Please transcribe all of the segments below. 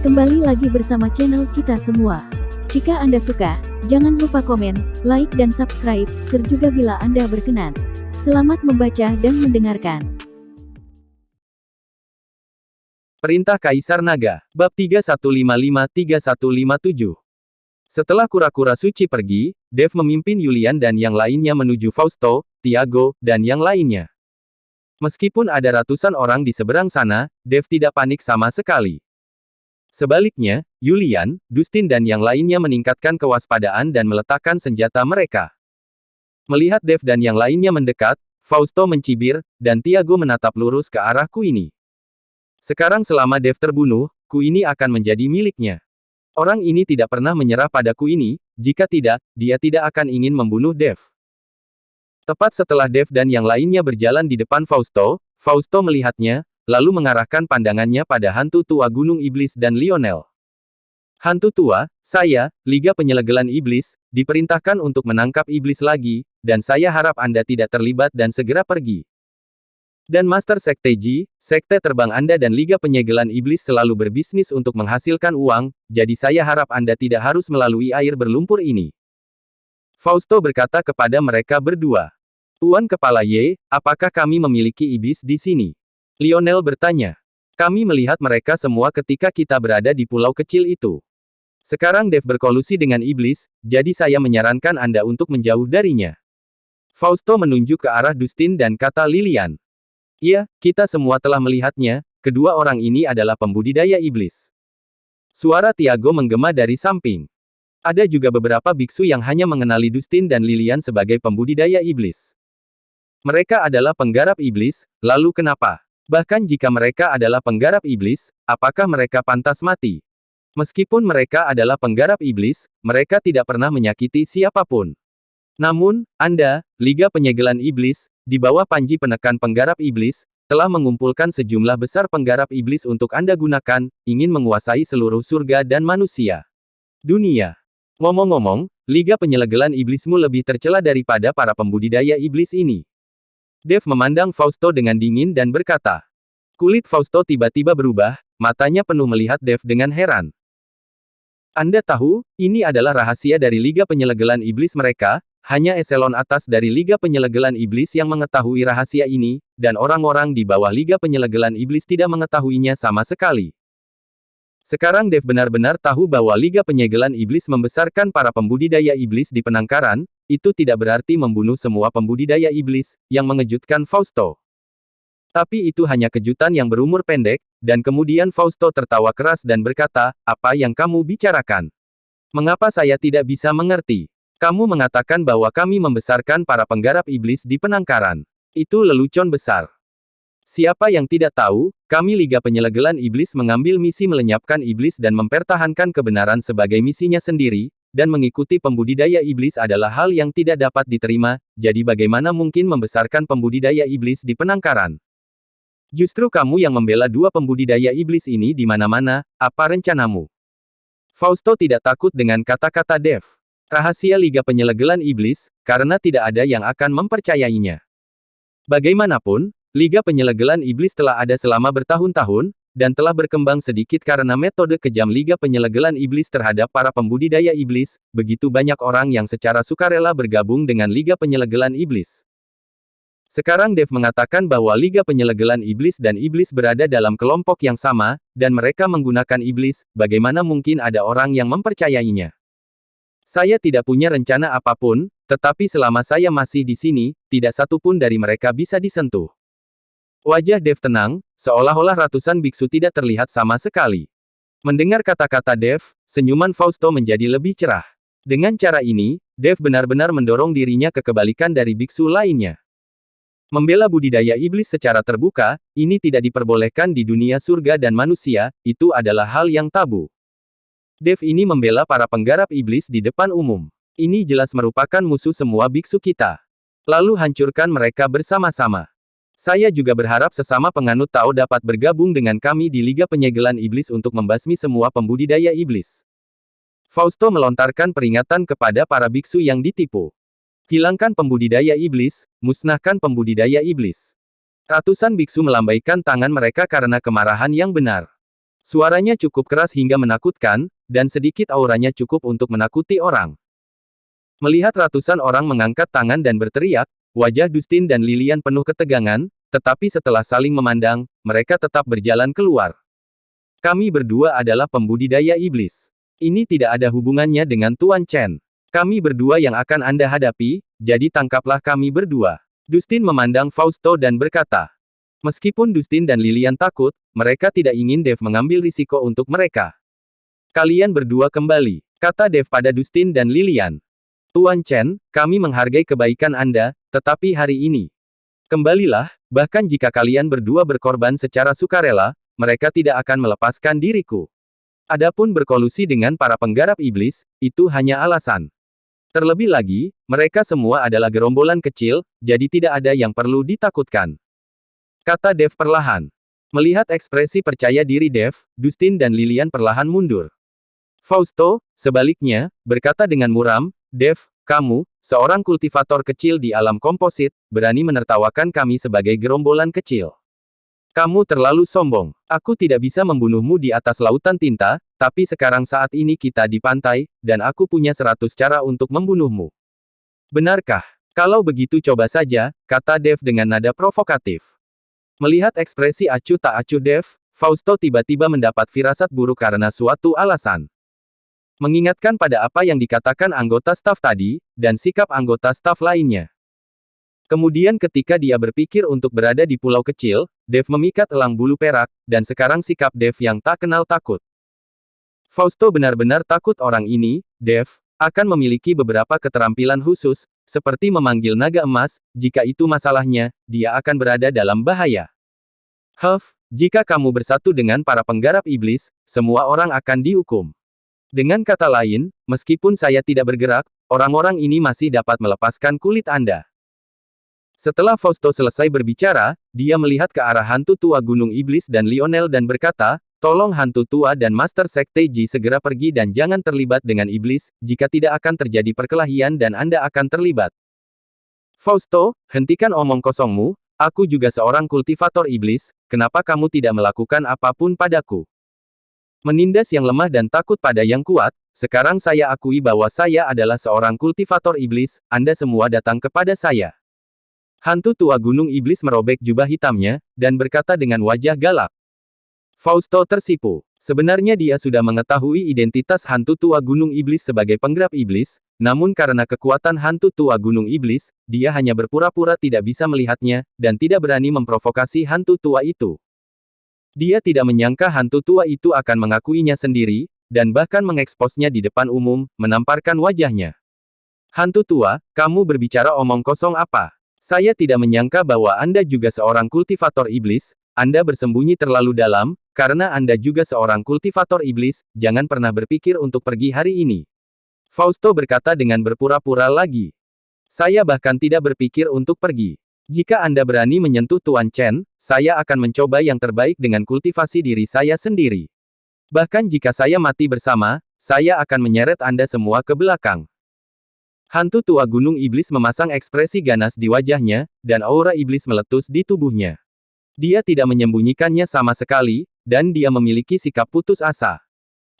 Kembali lagi bersama channel kita semua. Jika Anda suka, jangan lupa komen, like dan subscribe, share juga bila Anda berkenan. Selamat membaca dan mendengarkan. Perintah Kaisar Naga, Bab 3155-3157. Setelah kura-kura suci pergi, Dev memimpin Yulian dan yang lainnya menuju Fausto, Tiago, dan yang lainnya. Meskipun ada ratusan orang di seberang sana, Dev tidak panik sama sekali. Sebaliknya, Yulian, Dustin dan yang lainnya meningkatkan kewaspadaan dan meletakkan senjata mereka. Melihat Dev dan yang lainnya mendekat, Fausto mencibir, dan Tiago menatap lurus ke arah Queenie. Sekarang selama Dev terbunuh, Queenie akan menjadi miliknya. Orang ini tidak pernah menyerah pada Queenie, jika tidak, dia tidak akan ingin membunuh Dev. Tepat setelah Dev dan yang lainnya berjalan di depan Fausto, Fausto melihatnya, lalu mengarahkan pandangannya pada hantu tua Gunung Iblis dan Lionel. Hantu tua, saya, Liga Penyelegelan Iblis, diperintahkan untuk menangkap iblis lagi, dan saya harap Anda tidak terlibat dan segera pergi. Dan Master Sekte Ji, Sekte Terbang Anda dan Liga Penyegelan Iblis selalu berbisnis untuk menghasilkan uang, jadi saya harap Anda tidak harus melalui air berlumpur ini. Fausto berkata kepada mereka berdua. Tuan Kepala Ye, apakah kami memiliki iblis di sini? Lionel bertanya. Kami melihat mereka semua ketika kita berada di pulau kecil itu. Sekarang Dev berkolusi dengan iblis, jadi saya menyarankan Anda untuk menjauh darinya. Fausto menunjuk ke arah Dustin dan kata Lilian. Iya, kita semua telah melihatnya, kedua orang ini adalah pembudidaya iblis. Suara Tiago menggema dari samping. Ada juga beberapa biksu yang hanya mengenali Dustin dan Lilian sebagai pembudidaya iblis. Mereka adalah penggarap iblis, lalu kenapa? Bahkan jika mereka adalah penggarap iblis, apakah mereka pantas mati? Meskipun mereka adalah penggarap iblis, mereka tidak pernah menyakiti siapapun. Namun, Anda, Liga Penyegelan Iblis, di bawah panji penekan penggarap iblis, telah mengumpulkan sejumlah besar penggarap iblis untuk Anda gunakan, ingin menguasai seluruh surga dan manusia. Dunia. Ngomong-ngomong, Liga Penyelegelan Iblismu lebih tercela daripada para pembudidaya iblis ini. Dev memandang Fausto dengan dingin dan berkata. Kulit Fausto tiba-tiba berubah, matanya penuh melihat Dev dengan heran. Anda tahu, ini adalah rahasia dari Liga Penyelegelan Iblis mereka, hanya eselon atas dari Liga Penyelegelan Iblis yang mengetahui rahasia ini, dan orang-orang di bawah Liga Penyelegelan Iblis tidak mengetahuinya sama sekali. Sekarang Dev benar-benar tahu bahwa Liga Penyegelan Iblis membesarkan para pembudidaya iblis di penangkaran, itu tidak berarti membunuh semua pembudidaya iblis, yang mengejutkan Fausto. Tapi itu hanya kejutan yang berumur pendek, dan kemudian Fausto tertawa keras dan berkata, apa yang kamu bicarakan? Mengapa saya tidak bisa mengerti? Kamu mengatakan bahwa kami membesarkan para penggarap iblis di penangkaran. Itu lelucon besar. Siapa yang tidak tahu, kami Liga Penyelegelan Iblis mengambil misi melenyapkan iblis dan mempertahankan kebenaran sebagai misinya sendiri, dan mengikuti pembudidaya iblis adalah hal yang tidak dapat diterima, jadi bagaimana mungkin membesarkan pembudidaya iblis di penangkaran? Justru kamu yang membela dua pembudidaya iblis ini di mana-mana, apa rencanamu? Fausto tidak takut dengan kata-kata Dev. Rahasia Liga Penyelegelan Iblis, karena tidak ada yang akan mempercayainya. Bagaimanapun, Liga Penyelegelan Iblis telah ada selama bertahun-tahun, dan telah berkembang sedikit karena metode kejam Liga Penyelegelan Iblis terhadap para pembudidaya iblis, begitu banyak orang yang secara sukarela bergabung dengan Liga Penyelegelan Iblis. Sekarang Dev mengatakan bahwa Liga Penyelegelan Iblis dan Iblis berada dalam kelompok yang sama, dan mereka menggunakan iblis, bagaimana mungkin ada orang yang mempercayainya? Saya tidak punya rencana apapun, tetapi selama saya masih di sini, tidak satu pun dari mereka bisa disentuh. Wajah Dev tenang, seolah-olah ratusan biksu tidak terlihat sama sekali. Mendengar kata-kata Dev, senyuman Fausto menjadi lebih cerah. Dengan cara ini, Dev benar-benar mendorong dirinya ke kebalikan dari biksu lainnya. Membela budidaya iblis secara terbuka, ini tidak diperbolehkan di dunia surga dan manusia, itu adalah hal yang tabu. Dev ini membela para penggarap iblis di depan umum. Ini jelas merupakan musuh semua biksu kita. Lalu hancurkan mereka bersama-sama. Saya juga berharap sesama penganut Tao dapat bergabung dengan kami di Liga Penyegelan Iblis untuk membasmi semua pembudidaya iblis. Fausto melontarkan peringatan kepada para biksu yang ditipu. Hilangkan pembudidaya iblis, musnahkan pembudidaya iblis. Ratusan biksu melambaikan tangan mereka karena kemarahan yang benar. Suaranya cukup keras hingga menakutkan, dan sedikit auranya cukup untuk menakuti orang. Melihat ratusan orang mengangkat tangan dan berteriak, wajah Dustin dan Lilian penuh ketegangan, tetapi setelah saling memandang, mereka tetap berjalan keluar. Kami berdua adalah pembudidaya iblis. Ini tidak ada hubungannya dengan Tuan Chen. Kami berdua yang akan Anda hadapi, jadi tangkaplah kami berdua. Dustin memandang Fausto dan berkata. Meskipun Dustin dan Lilian takut, mereka tidak ingin Dev mengambil risiko untuk mereka. Kalian berdua kembali, kata Dev pada Dustin dan Lilian. Tuan Chen, kami menghargai kebaikan Anda, tetapi hari ini. Kembalilah, bahkan jika kalian berdua berkorban secara sukarela, mereka tidak akan melepaskan diriku. Adapun berkolusi dengan para penggarap iblis, itu hanya alasan. Terlebih lagi, mereka semua adalah gerombolan kecil, jadi tidak ada yang perlu ditakutkan. Kata Dev perlahan. Melihat ekspresi percaya diri Dev, Dustin dan Lilian perlahan mundur. Fausto, sebaliknya, berkata dengan muram, Dev, kamu, seorang kultivator kecil di alam komposit, berani menertawakan kami sebagai gerombolan kecil. Kamu terlalu sombong. Aku tidak bisa membunuhmu di atas lautan tinta, tapi sekarang saat ini kita di pantai, dan aku punya 100 cara untuk membunuhmu. Benarkah? Kalau begitu coba saja, kata Dev dengan nada provokatif. Melihat ekspresi acuh tak acuh Dev, Fausto tiba-tiba mendapat firasat buruk karena suatu alasan. Mengingatkan pada apa yang dikatakan anggota staf tadi, dan sikap anggota staf lainnya. Kemudian ketika dia berpikir untuk berada di pulau kecil, Dev memikat elang bulu perak, dan sekarang sikap Dev yang tak kenal takut. Fausto benar-benar takut orang ini, Dev, akan memiliki beberapa keterampilan khusus, seperti memanggil naga emas, jika itu masalahnya, dia akan berada dalam bahaya. Jika kamu bersatu dengan para penggarap iblis, semua orang akan dihukum. Dengan kata lain, meskipun saya tidak bergerak, orang-orang ini masih dapat melepaskan kulit Anda. Setelah Fausto selesai berbicara, dia melihat ke arah hantu tua Gunung Iblis dan Lionel dan berkata, tolong hantu tua dan Master Sekte Ji segera pergi dan jangan terlibat dengan iblis, jika tidak akan terjadi perkelahian dan Anda akan terlibat. Fausto, hentikan omong kosongmu, aku juga seorang kultivator iblis, kenapa kamu tidak melakukan apapun padaku? Menindas yang lemah dan takut pada yang kuat, sekarang saya akui bahwa saya adalah seorang kultivator iblis, Anda semua datang kepada saya. Hantu tua Gunung Iblis merobek jubah hitamnya, dan berkata dengan wajah galak. Fausto tersipu. Sebenarnya dia sudah mengetahui identitas hantu tua Gunung Iblis sebagai penggerak iblis, namun karena kekuatan hantu tua Gunung Iblis, dia hanya berpura-pura tidak bisa melihatnya, dan tidak berani memprovokasi hantu tua itu. Dia tidak menyangka hantu tua itu akan mengakuinya sendiri, dan bahkan mengeksposnya di depan umum, menamparkan wajahnya. Hantu tua, kamu berbicara omong kosong apa? Saya tidak menyangka bahwa Anda juga seorang kultivator iblis, Anda bersembunyi terlalu dalam, karena Anda juga seorang kultivator iblis, jangan pernah berpikir untuk pergi hari ini. Fausto berkata dengan berpura-pura lagi. Saya bahkan tidak berpikir untuk pergi. Jika Anda berani menyentuh Tuan Chen, saya akan mencoba yang terbaik dengan kultivasi diri saya sendiri. Bahkan jika saya mati bersama, saya akan menyeret Anda semua ke belakang. Hantu tua Gunung Iblis memasang ekspresi ganas di wajahnya, dan aura iblis meletus di tubuhnya. Dia tidak menyembunyikannya sama sekali, dan dia memiliki sikap putus asa.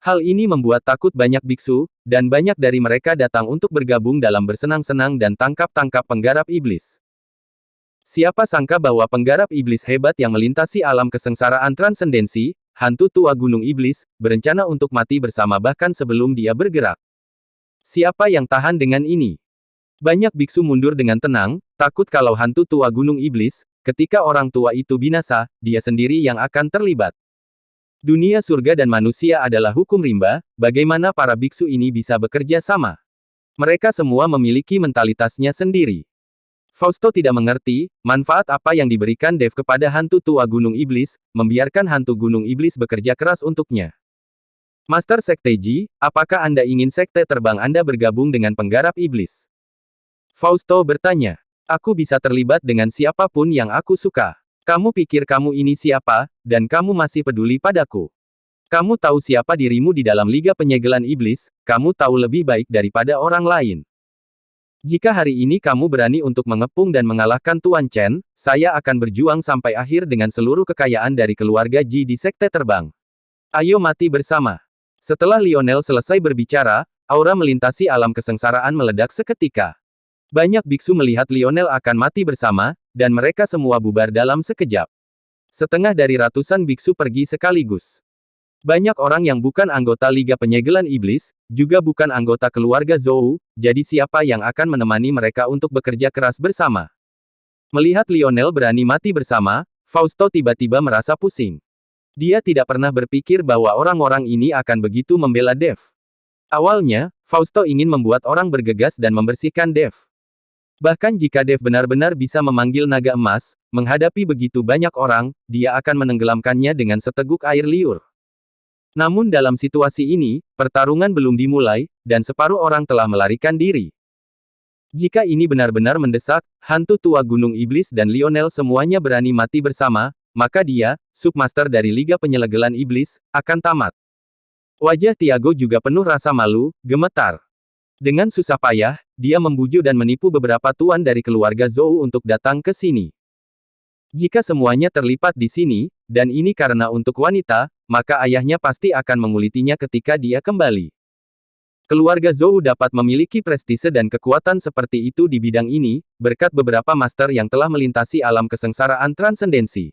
Hal ini membuat takut banyak biksu, dan banyak dari mereka datang untuk bergabung dalam bersenang-senang dan tangkap-tangkap penggarap iblis. Siapa sangka bahwa penggarap iblis hebat yang melintasi alam kesengsaraan transendensi, hantu tua Gunung Iblis, berencana untuk mati bersama bahkan sebelum dia bergerak. Siapa yang tahan dengan ini? Banyak biksu mundur dengan tenang, takut kalau hantu tua Gunung Iblis, ketika orang tua itu binasa, dia sendiri yang akan terlibat. Dunia surga dan manusia adalah hukum rimba, bagaimana para biksu ini bisa bekerja sama? Mereka semua memiliki mentalitasnya sendiri. Fausto tidak mengerti, manfaat apa yang diberikan Dev kepada hantu tua Gunung Iblis, membiarkan hantu Gunung Iblis bekerja keras untuknya. Master Sekte Ji, apakah Anda ingin sekte terbang Anda bergabung dengan penggarap iblis? Fausto bertanya. Aku bisa terlibat dengan siapapun yang aku suka. Kamu pikir kamu ini siapa, dan kamu masih peduli padaku? Kamu tahu siapa dirimu di dalam Liga Penyegelan Iblis, kamu tahu lebih baik daripada orang lain. Jika hari ini kamu berani untuk mengepung dan mengalahkan Tuan Chen, saya akan berjuang sampai akhir dengan seluruh kekayaan dari keluarga Ji di Sekte Terbang. Ayo mati bersama. Setelah Lionel selesai berbicara, aura melintasi alam kesengsaraan meledak seketika. Banyak biksu melihat Lionel akan mati bersama, dan mereka semua bubar dalam sekejap. Setengah dari ratusan biksu pergi sekaligus. Banyak orang yang bukan anggota Liga Penyegelan Iblis, juga bukan anggota keluarga Zhou, jadi siapa yang akan menemani mereka untuk bekerja keras bersama? Melihat Lionel berani mati bersama, Fausto tiba-tiba merasa pusing. Dia tidak pernah berpikir bahwa orang-orang ini akan begitu membela Dev. Awalnya, Fausto ingin membuat orang bergegas dan membersihkan Dev. Bahkan jika Dev benar-benar bisa memanggil naga emas, menghadapi begitu banyak orang, dia akan menenggelamkannya dengan seteguk air liur. Namun dalam situasi ini, pertarungan belum dimulai, dan separuh orang telah melarikan diri. Jika ini benar-benar mendesak, hantu tua Gunung Iblis dan Lionel semuanya berani mati bersama, maka dia, Submaster dari Liga Penyelegelan Iblis, akan tamat. Wajah Tiago juga penuh rasa malu, gemetar. Dengan susah payah, dia membujuk dan menipu beberapa tuan dari keluarga Zhou untuk datang ke sini. Jika semuanya terlipat di sini, dan ini karena untuk wanita, maka ayahnya pasti akan mengulitinya ketika dia kembali. Keluarga Zhou dapat memiliki prestise dan kekuatan seperti itu di bidang ini, berkat beberapa master yang telah melintasi alam kesengsaraan transendensi.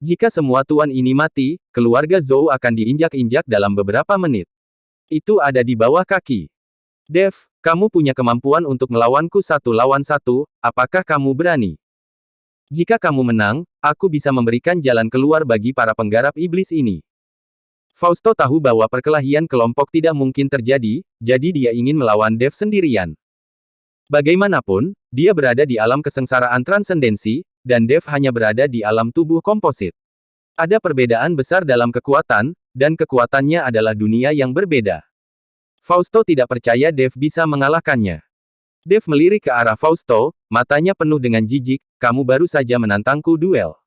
Jika semua tuan ini mati, keluarga Zhou akan diinjak-injak dalam beberapa menit. Itu ada di bawah kaki. Dev, kamu punya kemampuan untuk melawanku 1 lawan 1, apakah kamu berani? Jika kamu menang, aku bisa memberikan jalan keluar bagi para penggarap iblis ini. Fausto tahu bahwa perkelahian kelompok tidak mungkin terjadi, jadi dia ingin melawan Dev sendirian. Bagaimanapun, dia berada di alam kesengsaraan transendensi, dan Dev hanya berada di alam tubuh komposit. Ada perbedaan besar dalam kekuatan, dan kekuatannya adalah dunia yang berbeda. Fausto tidak percaya Dev bisa mengalahkannya. Dev melirik ke arah Fausto, matanya penuh dengan jijik, kamu baru saja menantangku duel.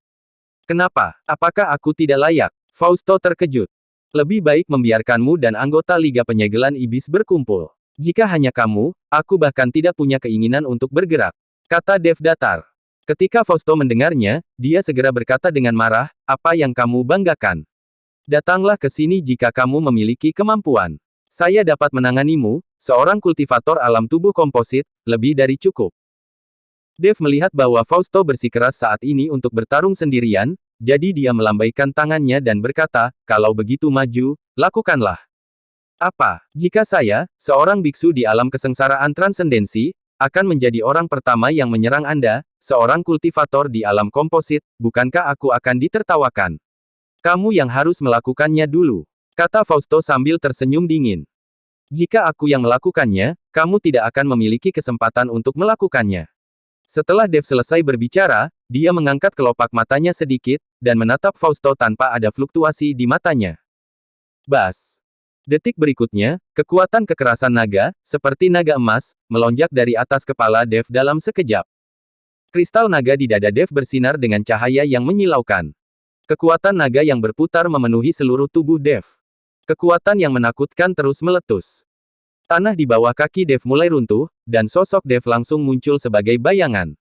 Kenapa? Apakah aku tidak layak? Fausto terkejut. Lebih baik membiarkanmu dan anggota Liga Penyegelan Iblis berkumpul. Jika hanya kamu, aku bahkan tidak punya keinginan untuk bergerak, kata Dev datar. Ketika Fausto mendengarnya, dia segera berkata dengan marah, apa yang kamu banggakan? Datanglah ke sini jika kamu memiliki kemampuan. Saya dapat menanganimu, seorang kultivator alam tubuh komposit, lebih dari cukup. Dev melihat bahwa Fausto bersikeras saat ini untuk bertarung sendirian, jadi dia melambaikan tangannya dan berkata, kalau begitu maju, lakukanlah. Apa, jika saya, seorang biksu di alam kesengsaraan transendensi, akan menjadi orang pertama yang menyerang Anda, seorang kultivator di alam komposit, bukankah aku akan ditertawakan? Kamu yang harus melakukannya dulu, kata Fausto sambil tersenyum dingin. Jika aku yang melakukannya, kamu tidak akan memiliki kesempatan untuk melakukannya. Setelah Dev selesai berbicara, dia mengangkat kelopak matanya sedikit, dan menatap Fausto tanpa ada fluktuasi di matanya. Bas. Detik berikutnya, kekuatan kekerasan naga, seperti naga emas, melonjak dari atas kepala Dev dalam sekejap. Kristal naga di dada Dev bersinar dengan cahaya yang menyilaukan. Kekuatan naga yang berputar memenuhi seluruh tubuh Dev. Kekuatan yang menakutkan terus meletus. Tanah di bawah kaki Dev mulai runtuh, dan sosok Dev langsung muncul sebagai bayangan.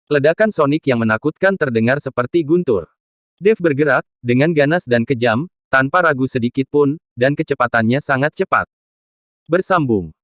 Ledakan sonik yang menakutkan terdengar seperti guntur. Dev bergerak, dengan ganas dan kejam, tanpa ragu sedikit pun, dan kecepatannya sangat cepat. Bersambung.